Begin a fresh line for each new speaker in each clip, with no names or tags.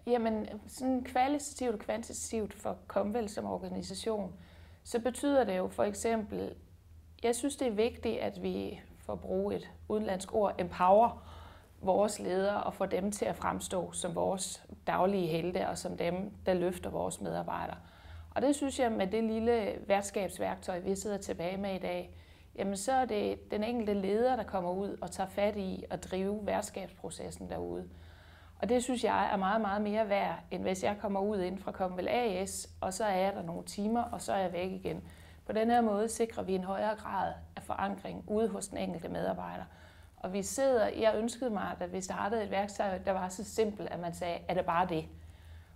Jamen, sådan kvalitativt og kvantitativt for Comvel som organisation, så betyder det jo for eksempel, jeg synes det er vigtigt, at vi, for at bruge et udenlandsk ord, empower vores ledere og få dem til at fremstå som vores daglige helte og som dem, der løfter vores medarbejdere. Og det synes jeg med det lille værtskabsværktøj, vi sidder tilbage med i dag, jamen så er det den enkelte leder, der kommer ud og tager fat i at drive værtskabsprocessen derude. Og det synes jeg er meget, meget mere værd, end hvis jeg kommer ud inden fra Comvel AS, og så er jeg der nogle timer, og så er jeg væk igen. På den her måde sikrer vi en højere grad af forankring ude hos den enkelte medarbejder. Og jeg ønskede mig, at vi startede et værktøj, der var så simpelt, at man sagde, er det bare det?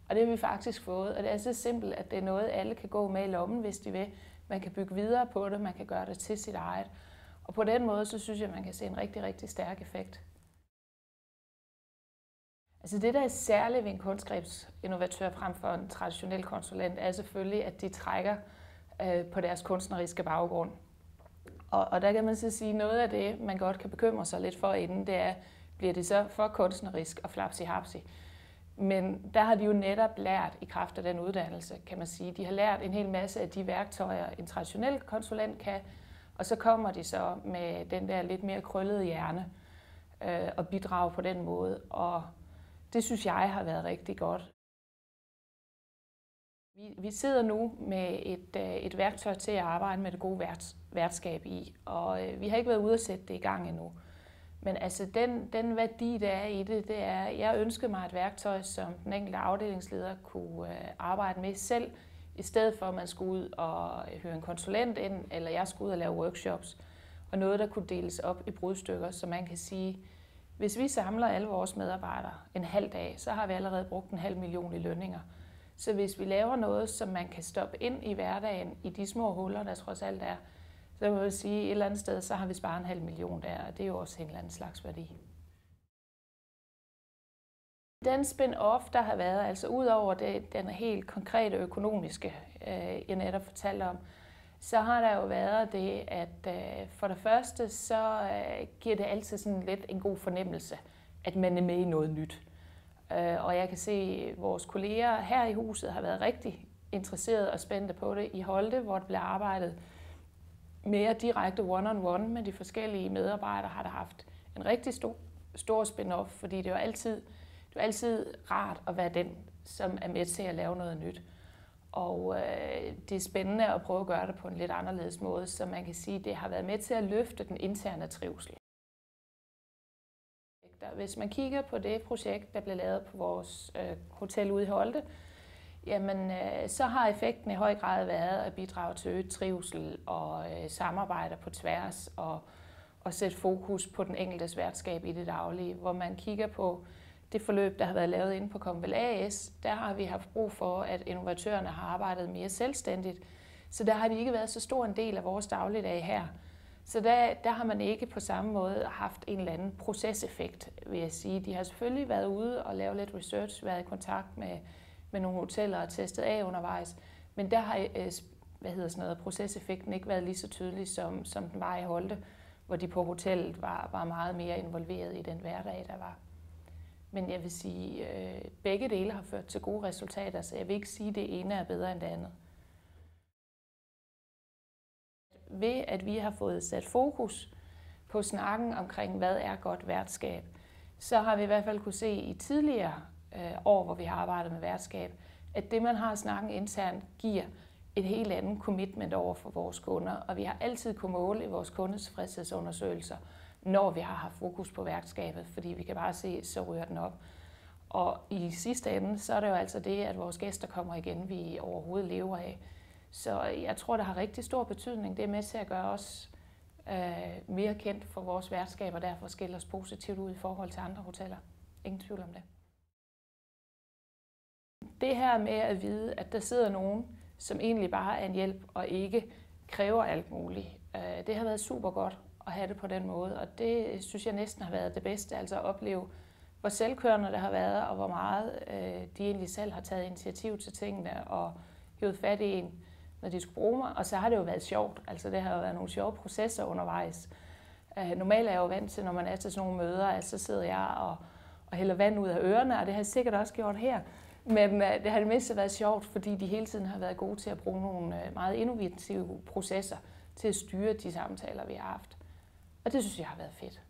Og det har vi faktisk fået, og det er så simpelt, at det er noget, alle kan gå med i lommen, hvis de vil. Man kan bygge videre på det, man kan gøre det til sit eget. Og på den måde, så synes jeg, man kan se en rigtig, rigtig stærk effekt. Altså det, der er særligt ved en kunstgrebsinnovatør frem for en traditionel konsulent, er selvfølgelig, at de trækker på deres kunstneriske baggrund. Og der kan man så sige, noget af det, man godt kan bekymre sig lidt for inden, det er, bliver det så for kunstnerisk og flapsi-hapsi. Men der har de jo netop lært i kraft af den uddannelse, kan man sige. De har lært en hel masse af de værktøjer, en traditionel konsulent kan, og så kommer de så med den der lidt mere krøllede hjerne og bidrager på den måde. Og det synes jeg har været rigtig godt. Vi sidder nu med et værktøj til at arbejde med det gode værtskab i, og vi har ikke været ude at sætte det i gang endnu. Men altså den værdi, der er i det, det er, jeg ønskede mig et værktøj, som den enkelte afdelingsleder kunne arbejde med selv, i stedet for at man skulle ud og høre en konsulent ind, eller jeg skulle ud og lave workshops, og noget, der kunne deles op i brudstykker, så man kan sige, hvis vi samler alle vores medarbejdere en halv dag, så har vi allerede brugt 500.000 i lønninger. Så hvis vi laver noget, som man kan stoppe ind i hverdagen, i de små huller, der trods alt er, så må jeg sige, et eller andet sted, så har vi sparet 500.000 der, og det er jo også en eller anden slags værdi. Den spin-off, der har været, altså ud over den helt konkrete økonomiske, jeg netop fortalte om, så har der jo været det, at for det første, så giver det altid sådan lidt en god fornemmelse, at man er med i noget nyt. Og jeg kan se, at vores kolleger her i huset har været rigtig interesserede og spændte på det i Holte, hvor det bliver arbejdet mere direkte one-on-one med de forskellige medarbejdere, har der haft en rigtig stor spin-off, fordi det er jo altid rart at være den, som er med til at lave noget nyt. Og det er spændende at prøve at gøre det på en lidt anderledes måde, så man kan sige, at det har været med til at løfte den interne trivsel. Hvis man kigger på det projekt, der blev lavet på vores hotel ude i Holte, jamen, så har effekten i høj grad været at bidrage til øget trivsel og samarbejde på tværs og sætte fokus på den enkeltes værtskab i det daglige. Hvor man kigger på det forløb, der har været lavet inde på Comvel AS, der har vi haft brug for, at innovatørerne har arbejdet mere selvstændigt. Så der har de ikke været så stor en del af vores dagligdag her. Så der har man ikke på samme måde haft en eller anden proceseffekt, vil jeg sige. De har selvfølgelig været ude og lave lidt research, været i kontakt med nogle hoteller og testet af undervejs, men der har proceseffekten ikke været lige så tydelig, som den var i Holte, hvor de på hotellet var meget mere involveret i den hverdag, der var. Men jeg vil sige, at begge dele har ført til gode resultater, så jeg vil ikke sige, at det ene er bedre end det andet. Ved at vi har fået sat fokus på snakken omkring, hvad er godt værtskab, så har vi i hvert fald kunne se i tidligere år, hvor vi har arbejdet med værtskab, at det, man har snakken internt, giver et helt andet commitment over for vores kunder. Og vi har altid kunnet måle i vores kundetilfredshedsundersøgelser, når vi har haft fokus på værtskabet, fordi vi kan bare se, så ryger den op. Og i sidste ende, så er det jo altså det, at vores gæster kommer igen, vi overhovedet lever af. Så jeg tror, det har rigtig stor betydning. Det er med til at gøre os mere kendt for vores værtskab, og derfor skiller os positivt ud i forhold til andre hoteller. Ingen tvivl om det. Det her med at vide, at der sidder nogen, som egentlig bare er en hjælp og ikke kræver alt muligt, det har været super godt at have det på den måde, og det synes jeg næsten har været det bedste, altså at opleve, hvor selvkørende det har været, og hvor meget de egentlig selv har taget initiativ til tingene og hævet fat i en, når de skulle bruge mig, og så har det jo været sjovt, altså det har jo været nogle sjove processer undervejs. Normalt er jeg jo vant til, når man er til sådan nogle møder, altså så sidder jeg og hælder vand ud af ørerne, og det har jeg sikkert også gjort her. Men det har det mindste været sjovt, fordi de hele tiden har været gode til at bruge nogle meget innovative processer til at styre de samtaler, vi har haft. Og det synes jeg har været fedt.